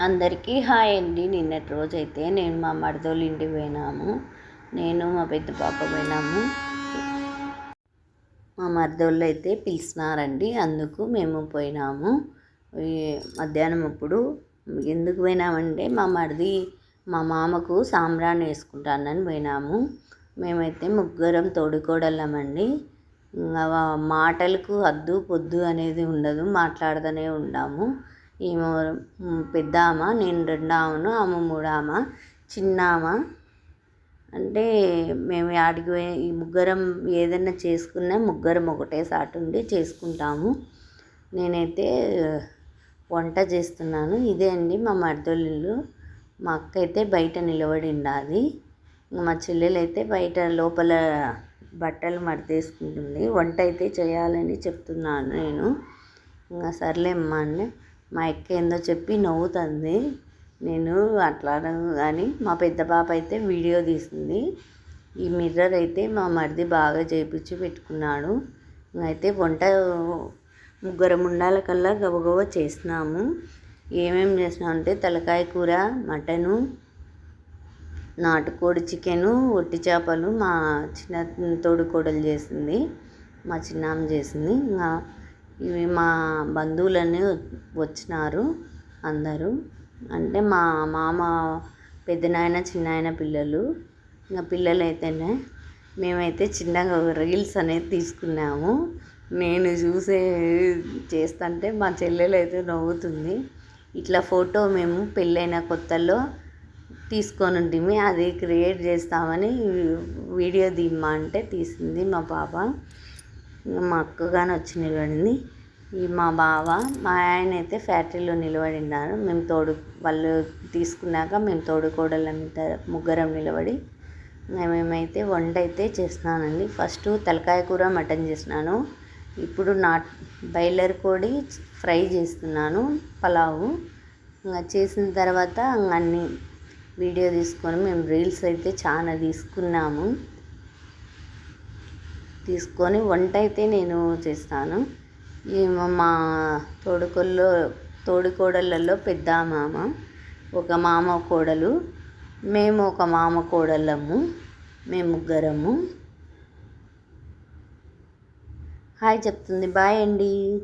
అందరికీ హాయ్ అండి. నిన్నటి రోజైతే నేను మా మరదోళ్ళ ఇంటికి పోయినాము. నేను మా పెద్ద పాప పోయినాము. మా మరదోళ్ళు అయితే పిలిచినారండి, అందుకు మేము పోయినాము. మధ్యాహ్నం అప్పుడు ఎందుకు పోయినామంటే మా మామకు సాంబ్రాణి వేసుకుంటానని పోయినాము. మేమైతే ముగ్గురం తోడుకోడళ్ళమండి. మాటలకు హద్దు పొద్దు అనేది ఉండదు, మాట్లాడుతూనే ఉంటాము. ఈమె పెద్ద ఆమె, నేను రెండో ఆమె మూడో ఆమె. చిన్న ఆమె అంటే మేము ఆడికి పోయి ఈ ముగ్గురం ఏదైనా చేసుకున్నా ముగ్గురం ఒకటే సాటు ఉండి చేసుకుంటాము. నేనైతే వంట చేస్తున్నాను. ఇదే అండి మా మరదోళ్ళ ఇల్లు. మా అక్క అయితే బయట నిలబడి ఉండాలి, మా చెల్లెలు అయితే బయట లోపల బట్టలు మడతేసుకుంటుంది. వంట అయితే చేయాలని చెప్తున్నాను నేను. ఇంకా సర్లే అమ్మా అని మా అక్క ఏందో చెప్పి నవ్వుతుంది. నేను అట్లా కానీ మా పెద్ద పాప అయితే వీడియో తీసింది. ఈ మిర్రర్ అయితే మా మరిది బాగా చేయించి పెట్టుకున్నాడు. అయితే వంట ముగ్గురం ఉండాల కల్లా గబగబ చేసినాము. ఏమేమి చేసినామంటే తలకాయ కూర, మటను, నాటుకోడి చికెను, ఒట్టి చేపలు మా చిన్న తోడుకోడలు చేసింది, మా చిన్నామ చేసింది. ఇంకా ఇవి మా బంధువులన్నీ వచ్చినారు అందరూ. అంటే మా మామ పెద్దనాయన చిన్నాయన పిల్లలు. ఇంకా పిల్లలైతేనే మేమైతే చిన్నగా రీల్స్ అనేది తీసుకున్నాము. నేను చేస్తుంటే మా చెల్లెలు అయితే నవ్వుతుంది. ఇట్లా ఫోటో మేము పెళ్ళైన కొత్తలో తీసుకొని ఉంటుంది, అది క్రియేట్ చేస్తామని వీడియో తీయమ్మా అంటే తీసింది మా పాప. మా అక్కగానే వచ్చి నిలబడింది. మా బావ మా ఆయన అయితే ఫ్యాక్టరీలో నిలబడి ఉన్నారు. వాళ్ళు తీసుకున్నాక మేము తోడుకోడళ్ళం ముగ్గురం నిలబడి మేమైతే వంట అయితే చేస్తున్నానండి. ఫస్ట్ తలకాయ కూర, మటన్ చేసినాను. ఇప్పుడు బాయిలర్ కోడి ఫ్రై చేస్తున్నాను, పలావు. ఇంకా చేసిన తర్వాత అన్నీ వీడియో తీసుకొని మేము రీల్స్ అయితే చాలా తీసుకొని వంట అయితే నేను చేస్తాను. మా తోడుకోడళ్ళల్లో పెద్ద మామ, ఒక మామ కోడలు, మేము ఒక మామ కోడళ్ళము, మేము ముగ్గురము. హాయ్ చెప్తుంది. బాయ్ అండి.